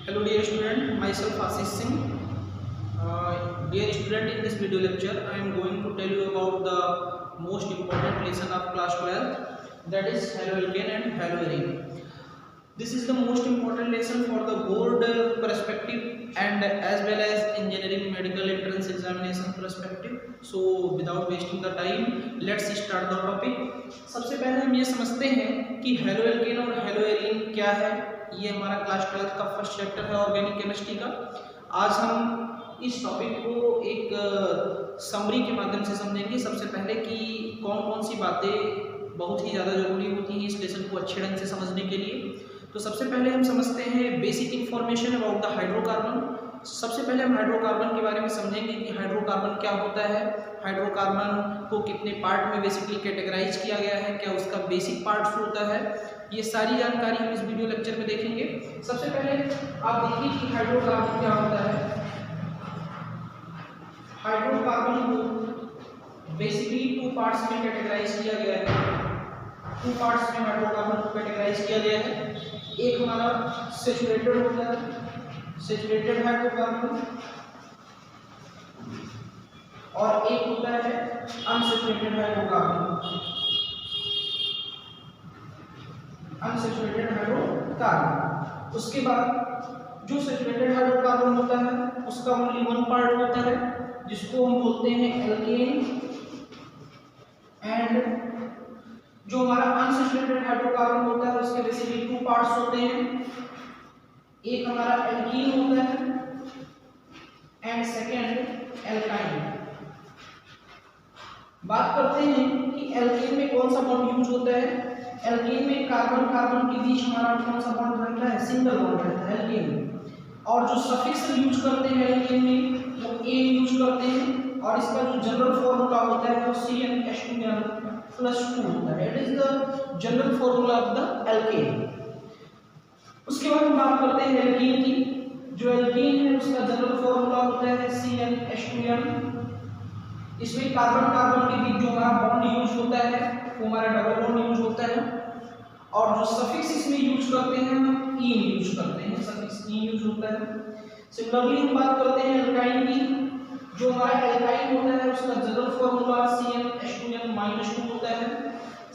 Hello dear student, myself Ashish Singh. Dear student, in this video lecture I am going to tell you about the most important lesson of class 12, that is haloalkane and haloarine. This is the most important lesson for the board perspective and as well as engineering medical entrance examination perspective. So without wasting the time, let's start the topic. सबसे पहले हम ये समझते हैं कि haloalkane और haloarene क्या है। ये हमारा क्लास 12 का फर्स्ट चैप्टर है ऑर्गेनिक केमिस्ट्री का। आज हम इस टॉपिक को एक समरी के माध्यम से समझेंगे। सबसे पहले कि कौन कौन सी बातें बहुत ही ज़्यादा ज़रूरी होती हैं इस लेसन को अच्छे ढंग से समझने के लिए। तो सबसे पहले हम समझते हैं basic information about the hydrocarbon. सबसे पहले हम हाइड्रोकार्बन के बारे में समझेंगे कि हाइड्रोकार्बन क्या होता है, हाइड्रोकार्बन को कितने पार्ट में बेसिकली कैटेगराइज किया गया है, क्या उसका बेसिक पार्ट्स होता है, ये सारी जानकारी हम इस वीडियो लेक्चर में देखेंगे। सबसे पहले आप देखिए कि हाइड्रोकार्बन क्या होता है। हाइड्रोकार्बन को बेसिकली टू पार्ट्स में कैटेगराइज किया गया है। टू पार्ट्स में हाइड्रोकार्बन को कैटेगराइज किया गया है। एक हमारा सैचुरेटेड होता है, सैचुरेटेड हाइड्रोकार्बन, और एक होता है अनसैचुरेटेड हाइड्रोकार्बन, अनसैचुरेटेड हाइड्रोकार्बन। उसके बाद जो सैचुरेटेड हाइड्रोकार्बन होता है उसका ओनली वन पार्ट होता है जिसको हम बोलते हैं एल्केन, एंड जो हमारा अनसैचुरेटेड हाइड्रोकार्बन होता है उसके बेसिकली टू पार्ट्स होते हैं। एक हमारा एल्कीन होता है एंड सेकेंड एल्काइन। बात करते हैं कि एल्केन में कौन सा बॉन्ड यूज होता है। एल्केन में कार्बन कार्बन के बीच हमारा कौन सा बॉन्ड रहता है, सिंगल बॉन्ड रहता है एल्केन में। और जो सफिक्स यूज करते हैं एल्केन में वो ए यूज करते हैं, और इसका जो जनरल फॉर्मूला होता है वो CnH2n+2 होता है। It is the general formula of the alkene. उसके बाद हम बात करते हैं एल्कीन की। जो एल्कीन है उसका जनरल फॉर्मूला होता है CnH2n। इसमें कार्बन कार्बन के बीच जो हमारा बॉन्ड यूज होता है वो हमारा डबल बॉन्ड यूज होता है, और जो सफिक्स इसमें यूज करते हैं हम ईन यूज करते हैं, सफिक्स ईन यूज होता है। सिमिलरली हम बात करते हैं एल्काइन की। जो हमारा एल्काइन होता है उसका जनरल फॉर्मूला CnH2n-2 होता है।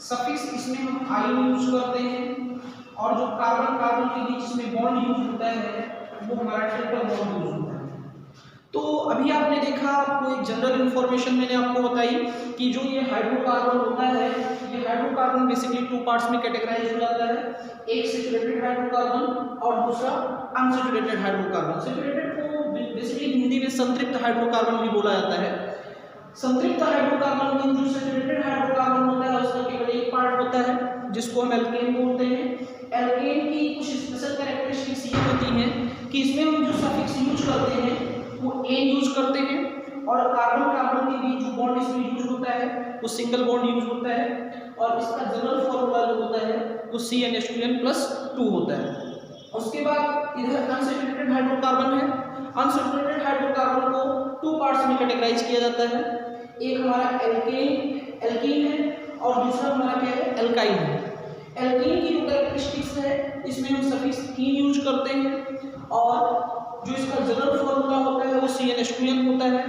सफिक्स इसमें हम आयन यूज करते हैं, और जो कार्बन कार्बन के बीच इसमें बॉन्ड यूज होता है वो हमारा ट्रिपल बॉन्ड यूज होता है। तो अभी आपने देखा, आपको एक जनरल इंफॉर्मेशन मैंने आपको बताई कि जो ये हाइड्रोकार्बन होता है, ये हाइड्रोकार्बन बेसिकली टू पार्ट्स में कैटेगराइज हो जाता है। एक सैचुरेटेड हाइड्रोकार्बन और दूसरा अनसैचुरेटेड हाइड्रोकार्बन। सैचुरेटेड को बेसिकली हिंदी में संतृप्त हाइड्रोकार्बन भी बोला जाता है। संतृप्त हाइड्रोकार्बन में जो सैचुरेटेड हाइड्रोकार्बन होता है उसका केवल एक पार्ट होता है जिसको हम एल्केन बोलते हैं। एल्केन की कुछ स्पेशल कैरेक्टरिस्टिक्स ये होती हैं कि इसमें हम जो सफिक्स यूज करते हैं वो एन यूज करते हैं, और कार्बन कार्बन के बीच जो बॉन्ड इसमें यूज होता है वो सिंगल बॉन्ड यूज होता है, और इसका जनरल फॉर्मूला जो होता है वो CnH2n+2 होता है। उसके बाद इधर अनसैचुरेटेड हाइड्रोकार्बन है। अनसैचुरेटेड हाइड्रोकार्बन को टू पार्ट्स में कैटेगराइज किया जाता है। एक हमारा एल्कीन है और दूसरा हमारा क्या है, एल्काइन है। एल्कीन की जो कैरेक्टरिस्टिक्स है इसमें हम सफिक्स ईन यूज करते हैं, और जो इसका जनरल फॉर्मूला होता है वो CnH2n होता है,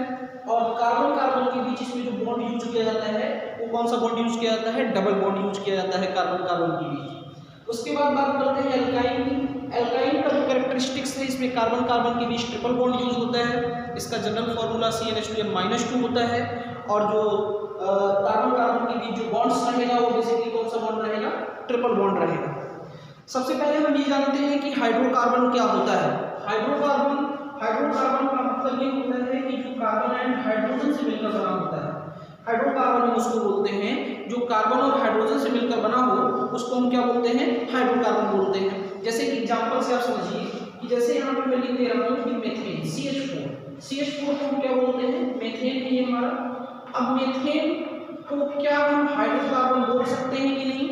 और कार्बन कार्बन के बीच इसमें जो बॉन्ड यूज किया जाता है वो कौन सा बॉन्ड यूज किया जाता है, डबल बॉन्ड यूज किया जाता है कार्बन कार्बन के बीच। उसके बाद बात करते हैं एल्काइन की। एल्काइन का जो कैरेक्टरिस्टिक्स है इसमें कार्बन कार्बन के बीच ट्रिपल बॉन्ड यूज होता है। इसका जनरल फॉर्मूला CnH2n-2 होता है, और जो कार्बन कार्बन के बीच जो बॉन्ड्स रहेगा वो बेसिकली कौन सा बॉन्ड रहेगा, ट्रिपल बॉन्ड रहेगा। सबसे पहले हम ये जानते हैं कि हाइड्रोकार्बन क्या होता है। हाइड्रोकार्बन का मतलब ये होता है कि जो कार्बन एंड हाइड्रोजन से मिलकर बना होता है। हाइड्रोकार्बन हम उसको बोलते हैं जो कार्बन और हाइड्रोजन से मिलकर बना हो, उसको हम क्या बोलते हैं, हाइड्रोकार्बन बोलते हैं। जैसे कि एग्जांपल से आप समझिए कि जैसे यहाँ पे मैं लिख दे रहा हूँ कि मेथेन CH4 को हम क्या बोलते हैं, मेथेन है ये हमारा। अब मेथेन को क्या हम हाइड्रोकार्बन बोल सकते हैं कि नहीं?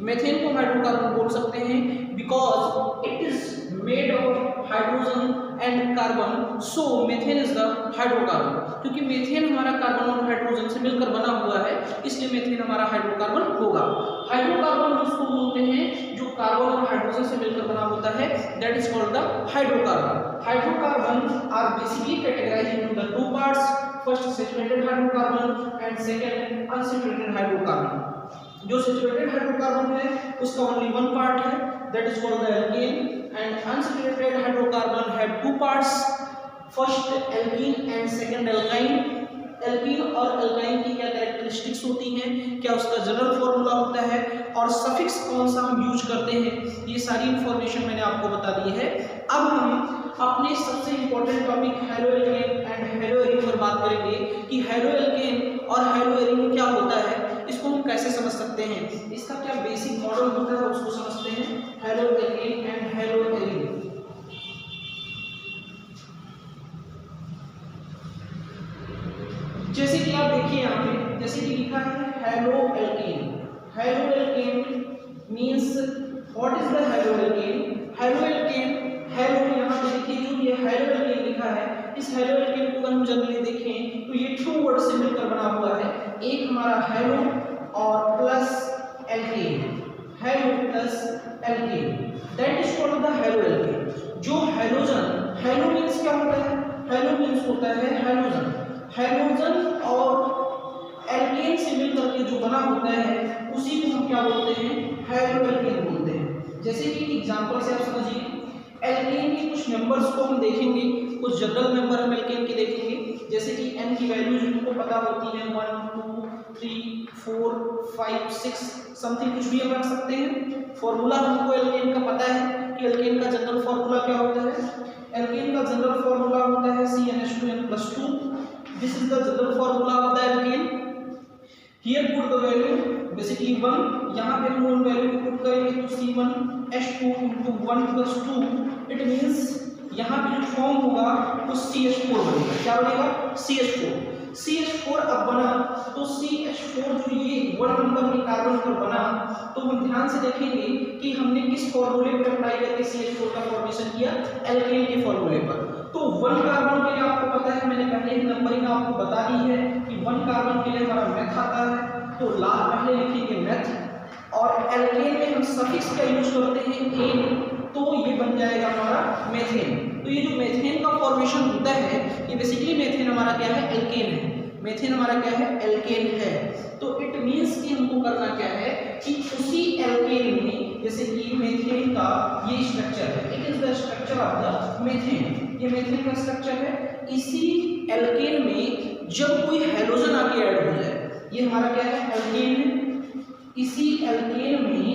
मेथेन को हाइड्रोकार्बन बोल सकते हैं because it is made of hydrogen and carbon, so methane is the hydrocarbon. क्योंकि मेथेन हमारा कार्बन और हाइड्रोजन से मिलकर बना हुआ है, इसलिए मेथेन हमारा हाइड्रोकार्बन होगा। हाइड्रोकार्बन उसको बोलते हैं जो कार्बन और हाइड्रोजन से मिलकर बना होता होता है, that is called the hydrocarbon. Hydrocarbon are basically categorised into the two parts, first saturated hydrocarbon and second unsaturated hydrocarbon. जो सैचुरेटेड हाइड्रोकार्बन है उसका ओनली वन पार्ट है, that is called the alkane, and unsaturated hydrocarbon have two parts, first alkene and second alkyne. Alkene और alkyne की क्या characteristics होती हैं, क्या उसका जनरल फॉर्मूला होता है और सफिक्स कौन सा हम यूज करते हैं, ये सारी इंफॉर्मेशन मैंने आपको बता दी है। अब हम अपने सबसे important topic haloalkane and haloarene पर बात करेंगे कि हेलोएल्केन और हेलोएरीन क्या होता है, इसको हम कैसे समझ सकते हैं, इसका क्या बेसिक मॉडल होता है उसको समझते हैं, हेलोएल्केन एंड हेलोएरीन। जैसे कि आप देखिए यहाँ पे, जैसे कि लिखा है haloalkane. Haloalkane means what is the haloalkane? Haloalkane, hello यहाँ पे देखिए जो ये हेलोएल्केन लिखा है, इस हेलोएल्केन को अगर हम जनरली देखें तो ये टू वर्ड से मिलकर बना हुआ है, एक हमारा हेलो और plus alkane, halo plus alkane, that is called the haloalkane. जो हेलोजन, हेलो मींस क्या होता है, हेलो मींस होता है हेलोजन, हेलोजन और एल्केन से मिलकर के जो बना होता है उसी को हम क्या बोलते हैं, हेलोएल्केन बोलते हैं। जैसे कि एग्जांपल से आप समझिए, एल्केन के कुछ मेंबर्स को हम देखेंगे, कुछ जनरल मेंबर हम एल्केन के देखेंगे, जैसे कि एन की वैल्यूज हमको पता होती है 1 2 3 4 5 6 समथिंग, कुछ भी हम रख सकते हैं। फॉर्मूला हमको एल्केन का पता है कि एल्केन का जनरल फॉर्मूला क्या होता है, एल्केन का जनरल फॉर्मूला होता है CnH2n+2। This is the general formula of the alkane. Here put the value basically 1. यहाँ पे हम वैल्यू को पुट करेंगे तो C1H2 into 1 plus 2. It means यहाँ पे जो फॉर्म होगा वो CH4 बनेगा। क्या बनेगा? CH4। CH4 अब बना तो CH4 जो ये 1 नंबर के कार्बन पर बना, तो हम ध्यान से देखेंगे कि हमने किस फॉर्मूले पर अप्लाई करके CH4 का फॉर्मेशन किया, एल्केन के फॉर्मूले पर। तो 1 कार्बन के लिए आपको पता है, मैंने पहले ही नंबरिंग आपको बता दी है कि 1 कार्बन के लिए हमारा मेथ आता है, तो पहले लिखेंगे मेथ, और एल्केन में हम सफिक्स का यूज करते हैं एन, तो ये बन जाएगा हमारा मेथेन। तो ये जो मेथेन का फॉर्मेशन होता है, ये बेसिकली मेथेन हमारा क्या है, एल्केन है। मेथेन हमारा क्या है, एल्केन है। तो इट मींस कि हमको करना क्या है कि उसी एल्केन में, जैसे कि मेथेन का ये स्ट्रक्चर है, it is the structure of the methane, ये मेथेन का स्ट्रक्चर है। इसी एल्केन में जब कोई हेलोजन आके ऐड हो जाए, ये हमारा क्या है, एल्केन है। इसी एल्केन में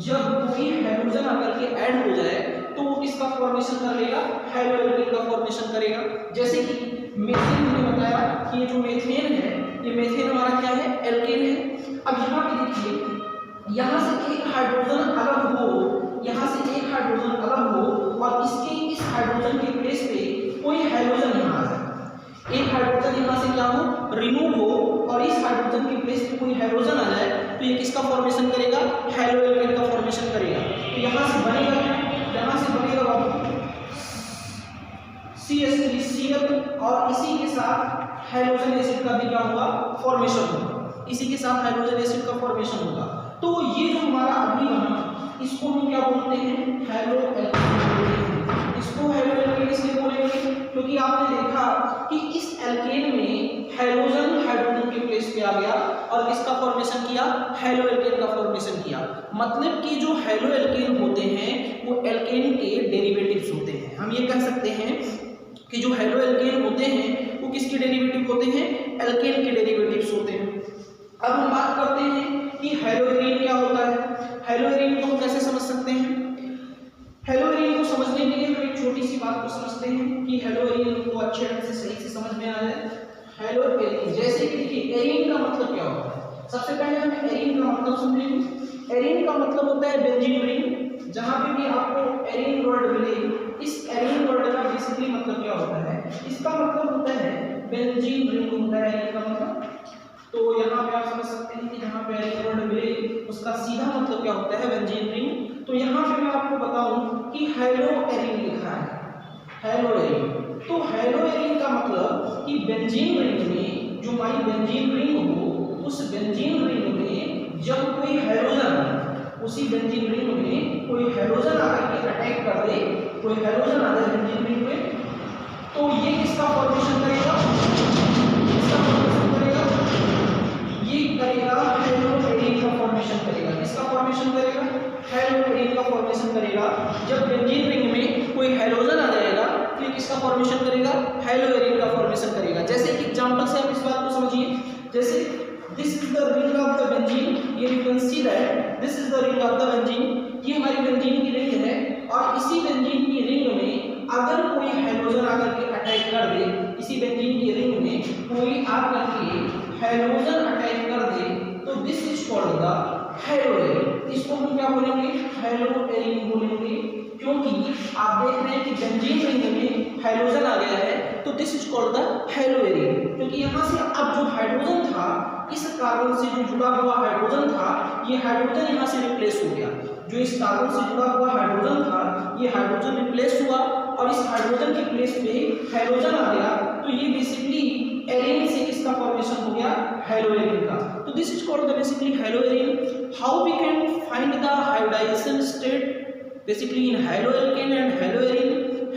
जब कोई हेलोजन आकर के ऐड हो जाए तो वो किसका फॉर्मेशन कर लेगा, हेलोएल्केन का फॉर्मेशन करेगा। जैसे कि मेथेन मैंने बताया कि ये जो मेथेन है, ये मेथेन हमारा क्या है, एल्केन है। अब यहाँ पे देखिए, यहाँ से एक हाइड्रोजन अलग हो, यहाँ से एक हाइड्रोजन अलग हो और इसके इस हाइड्रोजन के प्लेस पे कोई हेलोजन यहाँ आ जाए, एक हाइड्रोजन यहाँ से क्या हो, रिमूव हो, और इस हाइड्रोजन के प्लेस पे कोई हाइड्रोजन आ जाए तो ये किसका फॉर्मेशन करेगा, हेलोएल्केन का फॉर्मेशन करेगा। तो यहाँ से बनेगा क्या, यहाँ से बनेगा CH3Cl, और इसी के साथ हाइड्रोजन एसिड का भी क्या होगा, फॉर्मेशन होगा, इसी के साथ हाइड्रोजन एसिड का फॉर्मेशन होगा। तो ये जो हमारा अभी बना, इसको हम क्या बोलते हैं, हेलोएल्केन। इसको हेलोएल्केन इसलिए बोलेंगे क्योंकि आपने देखा कि इस एल्केन में हाइड्रोजन हाइड्रोजन के प्लेस पे आ गया और किसका फॉर्मेशन किया, हेलोएल्केन का फॉर्मेशन किया। मतलब कि जो हेलोएल्केन होते हैं वो एल्केन के डेरिवेटिव्स होते हैं। हम ये कह सकते हैं कि जो हेलोएल्केन होते हैं वो किसके डेरिवेटिव होते हैं, एल्केन के डेरिवेटिव्स होते हैं। अब हम बात करते हैं कि हेलोएरीन क्या होता है। हेलोएरीन को हम कैसे समझ सकते हैं, हेलोएरीन को समझने के लिए हम एक छोटी सी बात को समझते हैं कि हेलोएरीन को अच्छे ढंग से सही से समझ में आ जाए। हेलोएरीन, जैसे कि देखिए एरीन का मतलब क्या होता है, सबसे पहले हम एरीन का मतलब समझेंगे। एरीन का मतलब होता है बेंजीन रिंग। जहां पे भी आपको एरीन वर्ड मिले, इस एरीन वर्ड का बेसिकली मतलब क्या होता है, इसका मतलब होता है बेंजीन रिंग होता है एरीन का मतलब। तो यहाँ पे आप समझ सकते हैं कि जहाँ पे एरीन वर्ड मिले उसका सीधा मतलब क्या होता है, बेंजीन रिंग। तो यहाँ पे मैं आपको बताऊं कि हेलोएरीन लिखा है, हेलोएरीन। तो हेलोएरीन का मतलब कि बेंजीन रिंग में जो हमारी बेंजीन रिंग हो, उस बेंजीन रिंग में जब कोई हेलोजन, उसी बेंजीन रिंग में कोई हेलोजन आकर के अटैक कर कोई हाइड्रोजन आ जाए बेंजीन रिंग में, तो ये किसका फॉर्मेशन करेगा, किसका फॉर्मेशन करेगा, ये करेगा हेलोएरिन का फॉर्मेशन करेगा। किसका फॉर्मेशन करेगा, हेलोएरिन का फॉर्मेशन करेगा। जब बेंजीन रिंग में कोई हाइड्रोजन आ जाएगा तो ये किसका फॉर्मेशन करेगा, हेलोएरिन का फॉर्मेशन करेगा। जैसे कि एग्जांपल से आप इस बात को समझिए, जैसे this is the ring of the benzene, ये you can see that this is the ring of the benzene, ये हमारी बेंजीन की रिंग है। और इसी बेंजीन की रिंग में अगर कोई हाइड्रोजन आकर के अटैक कर दे, इसी बेंजीन की रिंग में कोई आकर के हाइड्रोजन अटैक कर दे, तो दिस इज कॉल्ड द हेलोएरिन। इसको हम क्या बोलेंगे, हेलोएरिन बोलेंगे, क्योंकि आप देख रहे हैं कि बेंजीन रिंग में हाइड्रोजन आ गया है, तो दिस इज कॉल्ड द हेलोएरिन। क्योंकि यहाँ से अब जो हाइड्रोजन था, इस कार्बन से जो जुड़ा हुआ हाइड्रोजन था, ये हाइड्रोजन यहाँ से रिप्लेस हो गया। जो इस कार्बन से जुड़ा हुआ हाइड्रोजन था, ये हाइड्रोजन रिप्लेस हुआ और इस हाइड्रोजन के प्लेस पे हाइड्रोजन आ गया, तो ये बेसिकली एरिन से किसका फॉर्मेशन हो गया, हेलोएरिन का। तो this is called the basically haloarene. How we can find the hybridization state basically in haloalkane and haloarene.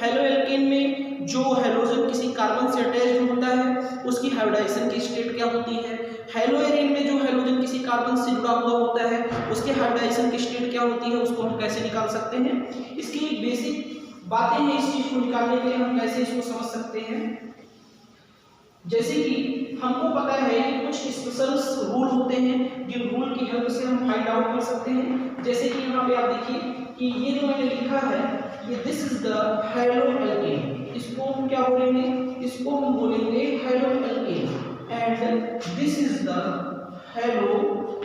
Haloalkane में जो हाइड्रोजन किसी कार्बन से अटैच्ड होता है उसकी हाइब्रिडाइजेशन की स्टेट क्या होती है, हेलोएरिन में जो हाइड्रोजन किसी कार्बन से जुड़ा हुआ होता है उसके हाइब्रिडाइजेशन की स्टेट क्या होती है, उसको हम कैसे निकाल सकते हैं। इसकी बेसिक बातें हैं, इस चीज को निकालने के लिए हम कैसे इसको समझ सकते हैं। जैसे कि हमको पता है कि कुछ स्पेशल रूल होते हैं, जिन रूल की हेल्प से हम फाइंड आउट कर सकते हैं। जैसे कि यहाँ पे आप देखिए कि ये जो मैंने लिखा है, ये दिस इज द हेलोएल्केन, इसको हम क्या बोलेंगे, इसको हम बोलेंगे haloalkane, and this is the haloarene,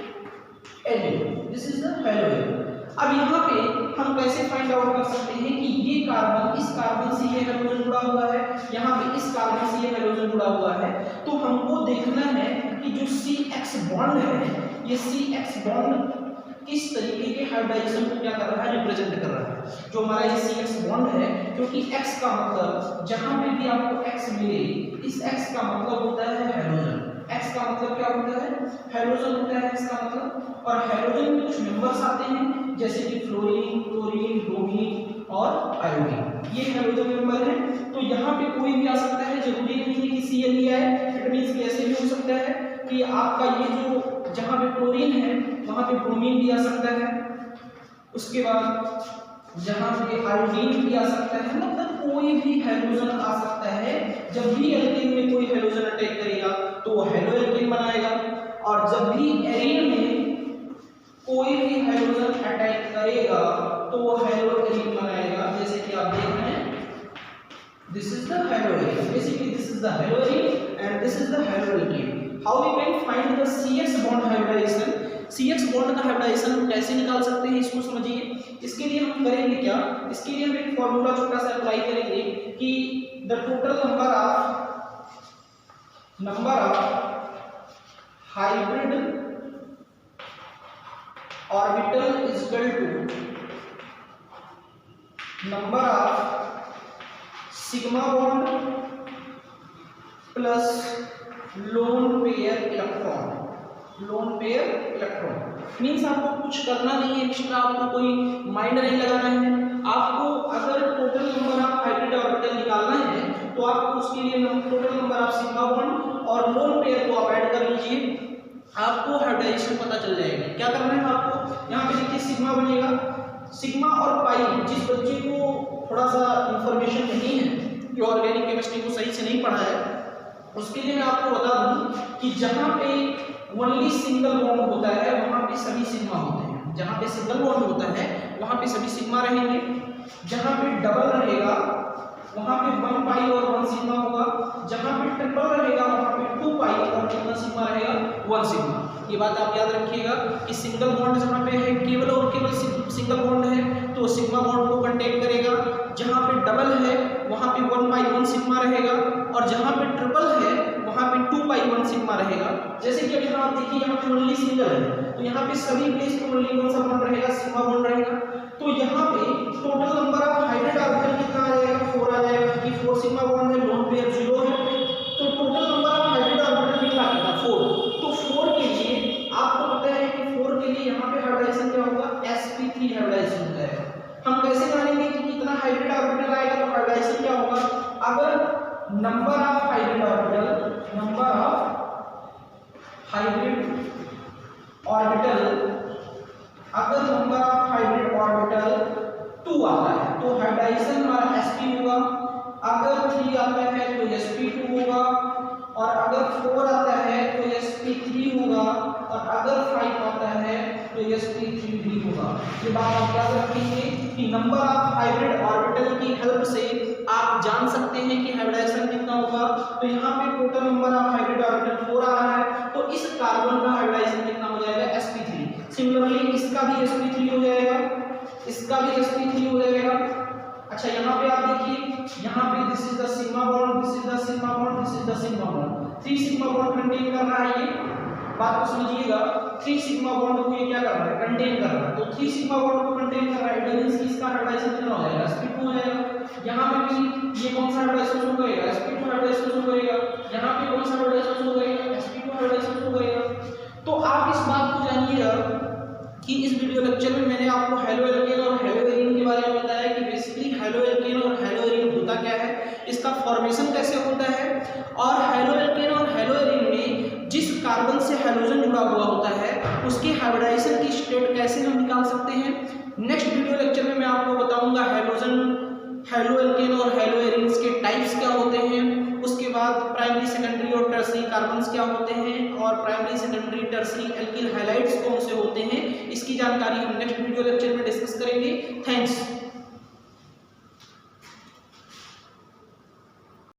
this is the haloarene. अब यहाँ पे हम कैसे फाइंड आउट कर सकते हैं कि ये कार्बन, इस कार्बन से ये हाइड्रोजन जुड़ा हुआ है, यहाँ पे इस कार्बन से ये हाइड्रोजन जुड़ा हुआ है, तो हमको देखना है कि जो CX बॉन्ड है, ये CX बॉन्ड किस तरीके के हाइब्रिडाइजेशन को क्या कर रहा है, रिप्रेजेंट कर रहा है। जो हमारा ये CX बॉन्ड है, क्योंकि X का मतलब जहां पे भी आपको X मिले, इस X का मतलब होता है हाइड्रोजन। X का मतलब क्या होता है, हाइड्रोजन होता है X का मतलब। और हाइड्रोजन में कुछ मेंबर्स आते हैं जैसे कि फ्लोरीन, क्लोरीन, ब्रोमीन और आयोडीन, ये हाइड्रोजन मेंबर हैं। तो यहाँ पे कोई भी आ सकता है, जरूरी नहीं है कि Cl ही आए, इट मींस कि ऐसे भी हो सकता है कि आपका ये जो जहाँ पे क्लोरीन है वहाँ पे ब्रोमीन भी आ सकता है, उसके बाद जहाँ पे आयोडीन भी आ सकता है, मतलब कोई भी हाइड्रोजन आ सकता है। जब भी एल्केन में कोई हाइड्रोजन अटैक करेगा तो वो हेलोएल्केन बनाएगा, और जब भी एरीन में कोई भी हाइड्रोजन अटैक करेगा तो वो हेलोएरिन बनाएगा। जैसे कि आप देख रहे हैं, this is the haloarene, basically this is the haloarene and this is the haloalkane. How we can find the CX bond hybridization. CX bond का हाइब्रिडाइजेशन हम कैसे निकाल सकते हैं, इसको समझिए। इसके लिए हम करेंगे क्या, इसके लिए हम एक फॉर्मूला छोटा सा अप्लाई करेंगे कि the total number of hybrid orbital is equal to number of sigma bond plus lone pair electron। Lone pair electron means आपको कुछ करना नहीं है एक्स्ट्रा, आपको कोई माइंड नहीं लगाना है। आपको अगर total number of hybrid orbital निकालना है तो आपको उसके लिए total number of sigma bond और लोन पेयर को आप ऐड कर लीजिए, आपको हाइब्रिडाइजेशन पता चल जाएगी। क्या करना है आपको, यहाँ पे देखिए सिग्मा बनेगा, सिग्मा और पाई। जिस बच्चे को थोड़ा सा इंफॉर्मेशन नहीं है, जो ऑर्गेनिक केमिस्ट्री को सही से नहीं पढ़ा है, उसके लिए मैं आपको बता दूं कि जहाँ पे ओनली सिंगल बॉन्ड होता है वहाँ पे सभी सिग्मा होते हैं। जहाँ पे सिंगल बॉन्ड होता है वहाँ पे सभी सिग्मा रहेंगे। जहाँ पे डबल रहेगा वहाँ पे 1 पाई और 1 सिग्मा होगा। जहाँ पे ट्रिपल रहेगा वहाँ पे 2 पाई और कितना सिग्मा रहेगा, 1 सिग्मा। ये बात आप याद रखिएगा कि सिंगल बॉन्ड जहाँ पे है केवल और केवल सिंगल बॉन्ड है तो सिग्मा बॉन्ड को कंटेक्ट करेगा। जहाँ पे डबल है वहाँ पे 1 पाई 1 सिग्मा रहेगा, और जहाँ पे ट्रिपल है वहाँ पे 2 पाई 1 सिग्मा रहेगा। जैसे कि अब यहाँ आप देखिए, यहाँ पे ओनली सिंगल है तो यहाँ पे सभी प्लेस पे ओनली कौन सा बॉन्ड रहेगा, सिग्मा बॉन्ड रहेगा। तो यहाँ पे total number of hybrid orbital कितना आ जाएगा, 4 आ जाएगा, क्योंकि 4 सिग्मा बॉन्ड है, लोन पेयर 0 है। तो total number of hybrid orbital कितना आएगा, 4। तो 4 के लिए आपको पता है कि 4 के लिए यहाँ पे हाइब्रिडाइजेशन क्या होगा, sp3 हाइब्रिडाइजेशन होता है। हम कैसे जानेंगे कि कितना hybrid orbital number of hybrid orbital, number of hybrid orbital, अगर नंबर ऑफ हाइब्रिड ऑर्बिटल 2 आता है तो हाइब्रिडाइजेशन हमारा sp होगा, अगर 3 आता है तो sp2 होगा, और अगर 4 आता है तो sp3 होगा, और अगर 5 आता है तो sp3 भी होगा। ये बात आप याद रखेंगे कि नंबर ऑफ हाइब्रिड ऑर्बिटल की हेल्प से आप जान सकते हैं कि हाइब्रिडाइजेशन कितना होगा। तो यहाँ पे total number of hybrid orbital 4 आ रहा है, तो इस कार्बन का हाइब्रिडाइजेशन कितना हो जाएगा sp3। सिमिलरली इसका भी sp3 हो जाएगा, इसका भी sp3 हो जाएगा। अच्छा यहाँ पे आप देखिए, यहाँ पे this is the sigma bond, this is the sigma bond, this is the sigma bond, 3 sigma bond contain कर रहा है। ये बात को समझिएगा, 3 सिग्मा बॉन्ड को ये क्या कर रहा है, कंटेन कर रहा है। तो 3 सिग्मा बॉन्ड को कंटेन कर रहा है, इट मींस इसका हाइब्रिडाइजेशन कितना हो जाएगा, sp2 हो जाएगा। यहाँ पे भी ये कौन सा हाइब्रिडाइजेशन हो गएगा, sp2 हाइब्रिडाइजेशन हो गएगा। यहाँ पे कौन सा हाइब्रिडाइजेशन हो गएगा, sp2 हाइब्रिडाइजेशन हो गएगा। तो आप इस बात को जानिएगा कि इस वीडियो लेक्चर में मैंने आपको हेलो एल्केन और हेलो एरीन के बारे में बताया कि बेसिकली हेलो एल्केन और हेलो एरीन होता क्या है, इसका फॉर्मेशन कैसे होता है, और हेलो एल्केन और हेलो एरीन में जिस कार्बन से हाइड्रोजन जुड़ा हुआ होता है उसके हाइब्रिडाइजेशन की स्टेट कैसे हम निकाल सकते हैं। नेक्स्ट वीडियो लेक्चर में मैं आपको बताऊंगा हेलो एल्केन और हेलो एरीन्स के टाइप्स क्या होते हैं, उसके बाद प्राइमरी सेकेंडरी और टर्सरी कार्बन्स क्या होते हैं, और primary secondary tertiary alkyl highlights कौन से होते हैं, इसकी जानकारी हम नेक्स्ट वीडियो लेक्चर में डिस्कस करेंगे। थैंक्स।